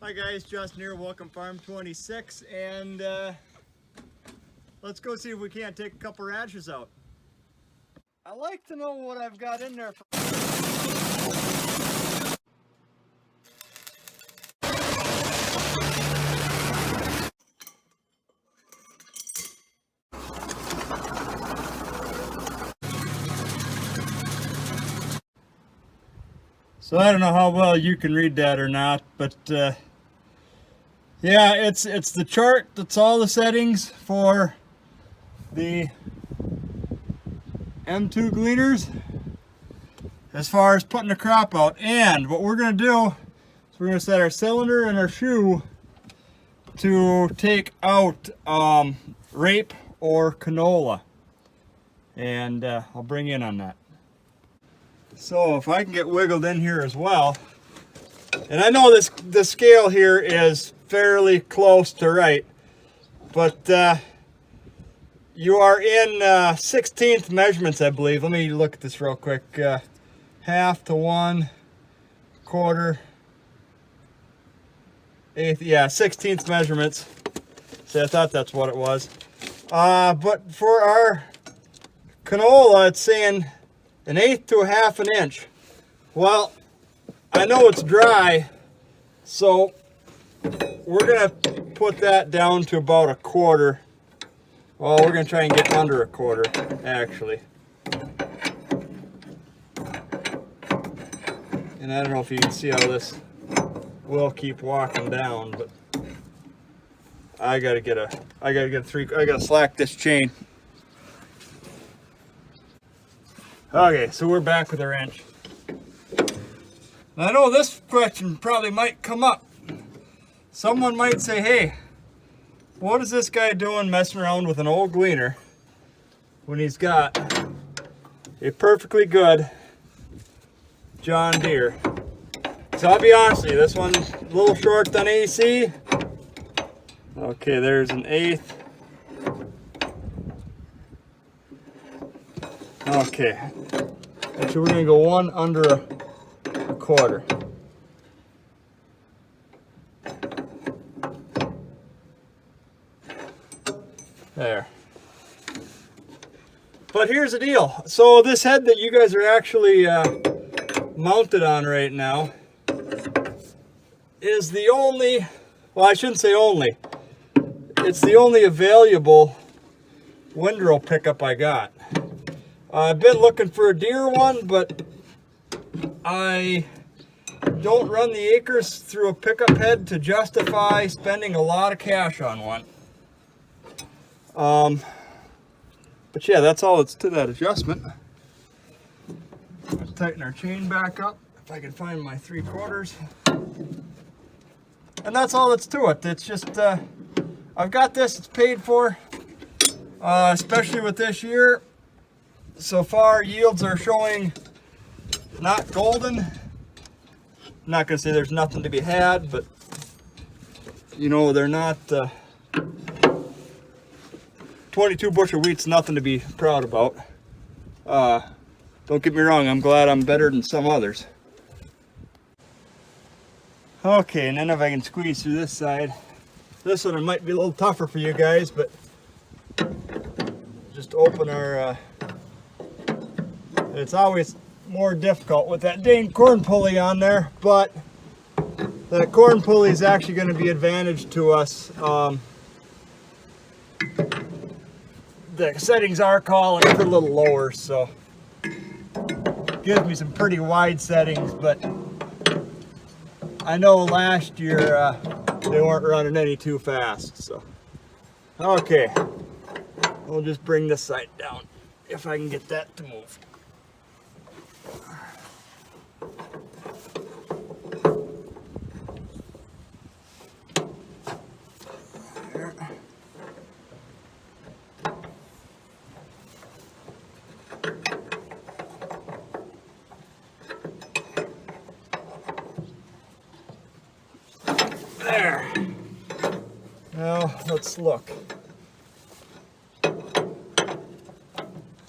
Hi guys, Justin here, welcome Farm 26, and let's go see if we can't take a couple radishes out. I like to know what I've got in there. So I don't know how well you can read that or not, but yeah, it's the chart. That's all the settings for the M2 gleaners as far as putting the crop out. And what we're going to do is we're going to set our cylinder and our shoe to take out rape or canola. And I'll bring you in on that. So if I can get wiggled in here as well. And I know the scale here is fairly close to right, but you are in 16th measurements, I believe. Let me look at this real quick. Half to 1, quarter, eighth, yeah, 16th measurements. See, I thought that's what it was. But for our canola, it's saying 1/8 to 1/2 inch. Well, I know it's dry, so we're gonna put that down to about 1/4. Well, we're gonna try and get under 1/4, actually. And I don't know if you can see how this will keep walking down, but I gotta slack this chain. Okay, so we're back with a wrench. I know this question probably might come up. Someone might say, hey, what is this guy doing messing around with an old gleaner when he's got a perfectly good John Deere? So I'll be honest with you, this one's a little short on AC. Okay, there's 1/8. Okay, actually we're gonna go 1 under 1/4. There. But here's the deal. So this head that you guys are actually mounted on right now is the only, well, I shouldn't say only, it's the only available windrow pickup I got. I've been looking for a Deere one, but I don't run the acres through a pickup head to justify spending a lot of cash on one. But yeah, that's all that's to that adjustment. Let's tighten our chain back up, if I can find my 3/4. And that's all that's to it. It's just, I've got this, it's paid for, especially with this year. So far, yields are showing not golden. I'm not gonna say there's nothing to be had, but you know, they're not, 22 bushel wheat's nothing to be proud about. Don't get me wrong, I'm glad I'm better than some others. Okay, and then if I can squeeze through this side. This one might be a little tougher for you guys, but just open our, it's always more difficult with that dang corn pulley on there, but that corn pulley is actually going to be advantage to us. The settings are calling for a little lower, so gives me some pretty wide settings, but I know last year they weren't running any too fast. So okay, we'll just bring this side down if I can get that to move. There. There. Now let's look. I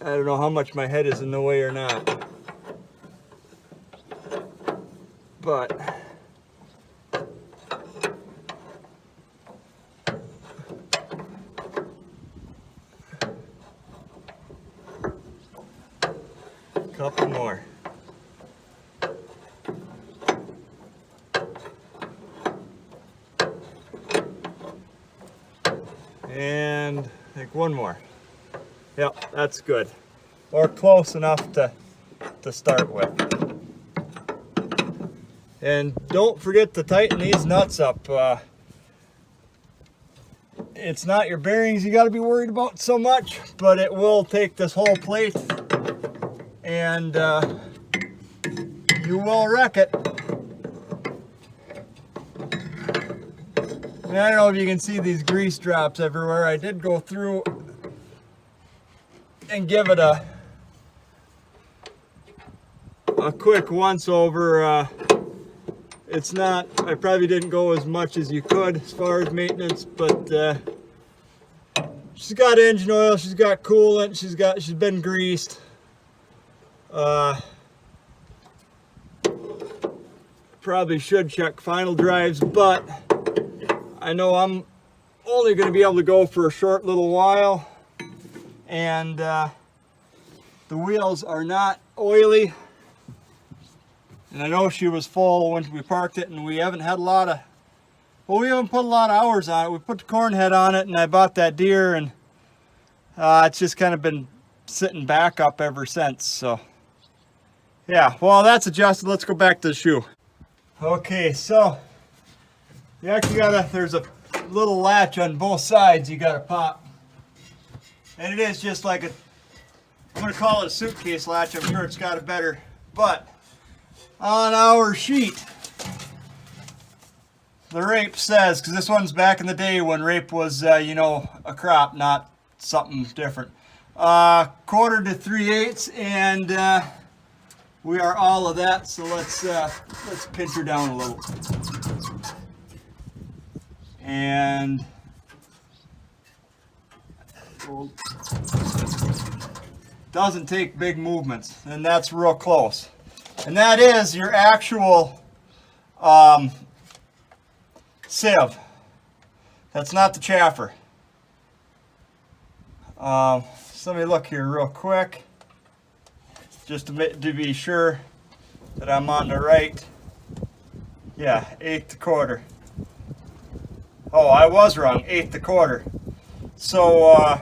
don't know how much my head is in the way or not, but couple more. And I think one more. Yep, that's good. Or close enough to start with. And don't forget to tighten these nuts up. It's not your bearings you got to be worried about so much, but it will take this whole plate and you will wreck it. And I don't know if you can see these grease drops everywhere. I did go through and give it a quick once over. It's not, I probably didn't go as much as you could as far as maintenance, but she's got engine oil, she's got coolant, she's been greased. Probably should check final drives, but I know I'm only going to be able to go for a short little while, and the wheels are not oily. And I know she was full when we parked it, and we haven't had a lot of, well, we haven't put a lot of hours on it. We put the corn head on it, and I bought that deer, and it's just kind of been sitting back up ever since. So yeah, well, that's adjusted. Let's go back to the shoe. Okay, so you actually gotta, there's a little latch on both sides you gotta pop, and it is just like a, I'm gonna call it a suitcase latch. I'm sure it's got a better, but on our sheet, the rape says, because this one's back in the day when rape was, you know, a crop, not something different. 1/4 to 3/8, and we are all of that. So let's pinch her down a little, and doesn't take big movements, and that's real close. And that is your actual sieve. That's not the chaffer. So let me look here real quick, just to be sure that I'm on the right. Yeah, 1/8 1/4. Oh, I was wrong, 1/8 1/4. So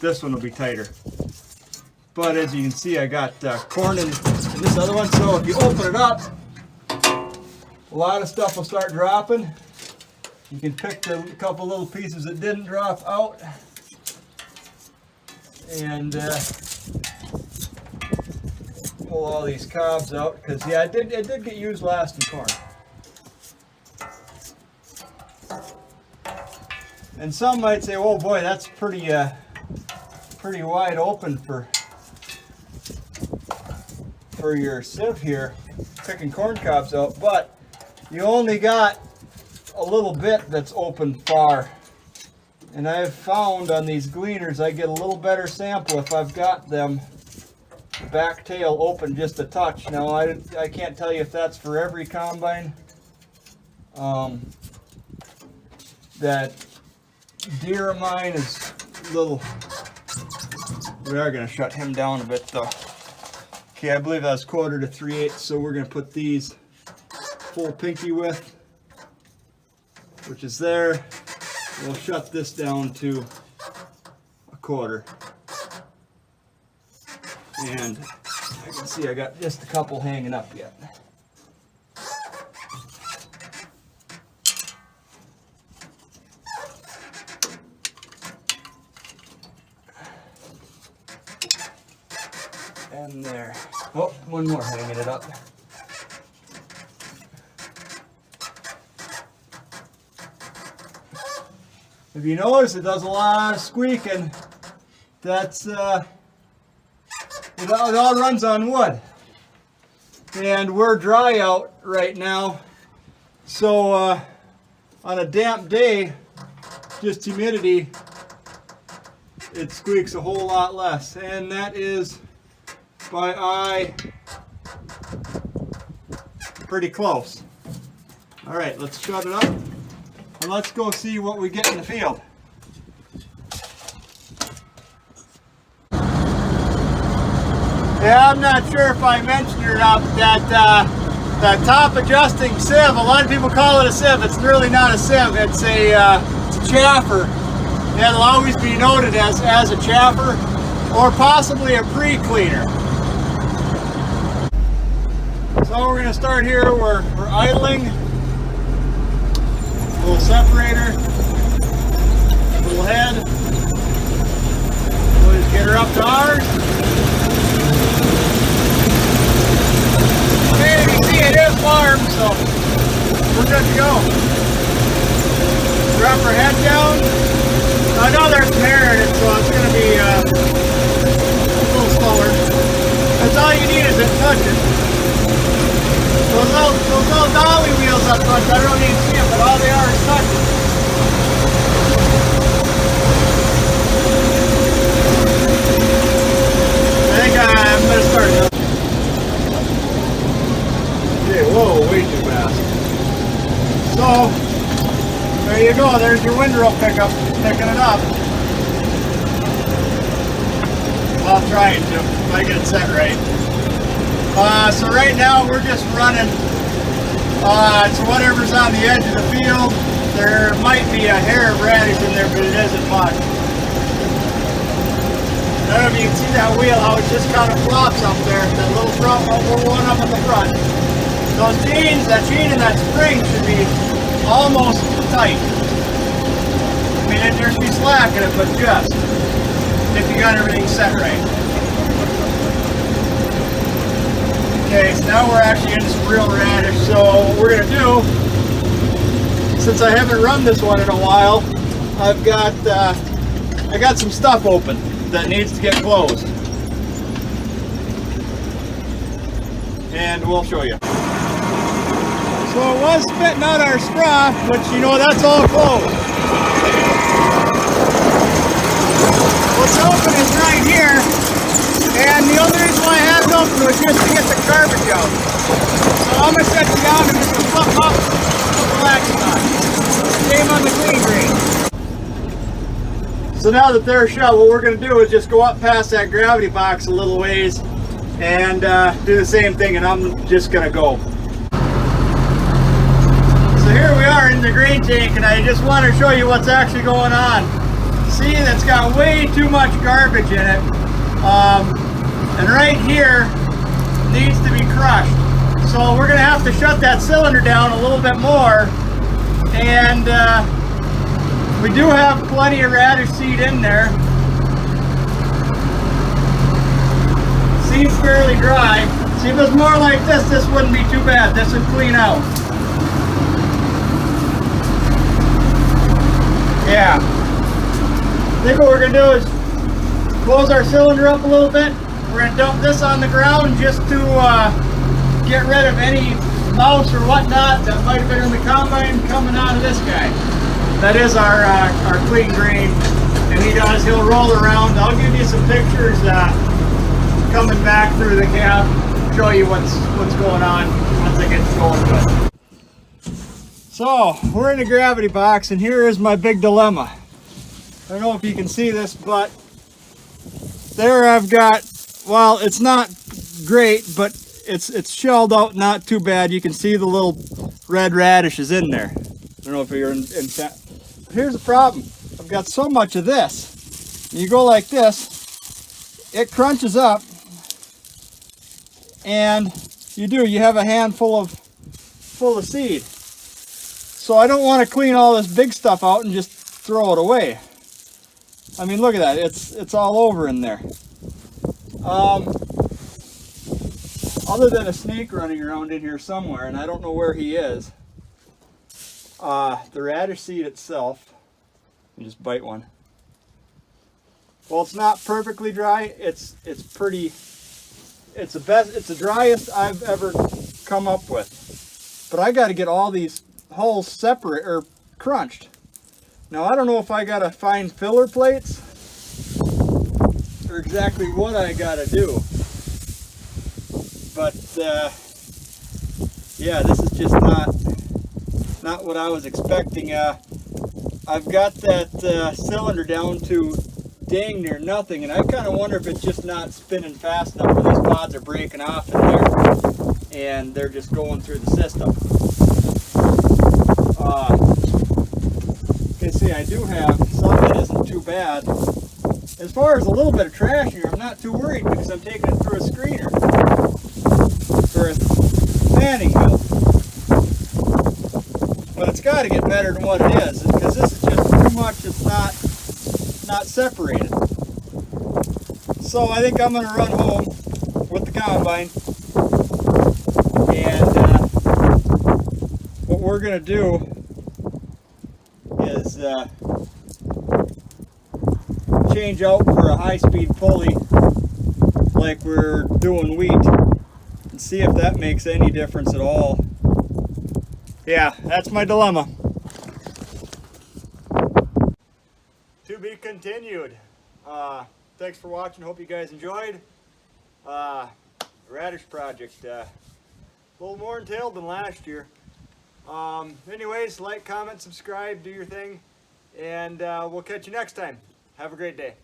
this one will be tighter. But as you can see, I got corn in this other one, so if you open it up, a lot of stuff will start dropping. You can pick the couple little pieces that didn't drop out, and pull all these cobs out, because yeah, it did get used last in corn. And some might say, oh boy, that's pretty wide open for your sieve here, picking corn cobs out, but you only got a little bit that's open far. And I've found on these Gleaners, I get a little better sample if I've got them back tail open just a touch. Now I can't tell you if that's for every combine. That deer of mine is a little, we are going to shut him down a bit though. Okay, I believe that's 1/4 to 3/8, so we're going to put these full pinky width, which is there. We'll shut this down to 1/4. And I can see I got just a couple hanging up yet. And there. Oh, one more hanging it up. If you notice, it does a lot of squeaking. That's it all runs on wood, and we're dry out right now. So on a damp day, just humidity, it squeaks a whole lot less, and that is by eye pretty close. All right, let's shut it up and let's go see what we get in the field. Yeah, I'm not sure if I mentioned it or not, but that top adjusting sieve, a lot of people call it a sieve. It's really not a sieve, it's a chaffer. It'll always be noted as a chaffer or possibly a pre-cleaner. So we're going to start here, we're idling. Little separator, little head. We'll just get her up to ours. Okay, you can see it is warm, so we're good to go. Drop her head down. I know there's some air in it, so it's going to be a little slower. That's all you need is it touching. Those little dolly wheels up front, I don't even see them, but all they are is touching. I think I'm going to start now. Okay, whoa, way too fast. So, there you go, there's your windrow pickup, picking it up. I'll try it to, if I get it set right. So right now we're just running to whatever's on the edge of the field. There might be a hair of radish in there, but it isn't much. I don't know if you can see that wheel, how it just kind of flops up there. That little front one up at the front. Those chains, that chain and that spring should be almost tight. I mean, there should be slack in it, but just if you got everything set right. Okay, so now we're actually into some real radish. So what we're gonna do, since I haven't run this one in a while, I got some stuff open that needs to get closed, and we'll show you. So it was spitting out our straw, but you know that's all closed. What's open is right here. And the only reason why I have it open was just to get the garbage out. So I'm going to set you down and just flip up, relax on. Same on the clean green. So now that they're shut, what we're going to do is just go up past that gravity box a little ways and do the same thing, and I'm just going to go. So here we are in the grain tank, and I just want to show you what's actually going on. See, that's got way too much garbage in it. And right here needs to be crushed. So we're going to have to shut that cylinder down a little bit more. And we do have plenty of radish seed in there. Seed's fairly dry. See, if it was more like this wouldn't be too bad. This would clean out. Yeah. I think what we're going to do is close our cylinder up a little bit. We're going to dump this on the ground just to get rid of any mouse or whatnot that might have been in the combine coming out of this guy. That is our clean grain, and he'll roll around. I'll give you some pictures coming back through the cab, show you what's going on once I get going good. So we're in the gravity box, and here is my big dilemma. I don't know if you can see this, but there I've got, well, it's not great, but it's shelled out not too bad. You can see the little red radishes in there. I don't know if you're in but here's the problem. I've got so much of this. You go like this, it crunches up, and you have a handful full of seed. So I don't want to clean all this big stuff out and just throw it away. I mean, look at that. It's all over in there. Other than a snake running around in here somewhere, and I don't know where he is. The radish seed itself, you just bite one. Well, it's not perfectly dry. It's pretty. It's the driest I've ever come up with. But I got to get all these hulls separate or crunched. Now I don't know if I got to find filler plates or exactly what I got to do. But yeah, this is just not what I was expecting. I've got that cylinder down to dang near nothing, and I kind of wonder if it's just not spinning fast enough when these pods are breaking off in there and they're just going through the system. You can see I do have some that isn't too bad. As far as a little bit of trash here, I'm not too worried because I'm taking it through a screener for a fanning mill. But it's got to get better than what it is, because this is just too much. It's not separated. So I think I'm going to run home with the combine, and what we're going to do is change out for a high-speed pulley like we're doing wheat and see if that makes any difference at all. Yeah, that's my dilemma. To be continued. Thanks for watching. Hope you guys enjoyed. Radish project. A little more entailed than last year. Anyways, like, comment, subscribe, do your thing, and we'll catch you next time. Have a great day.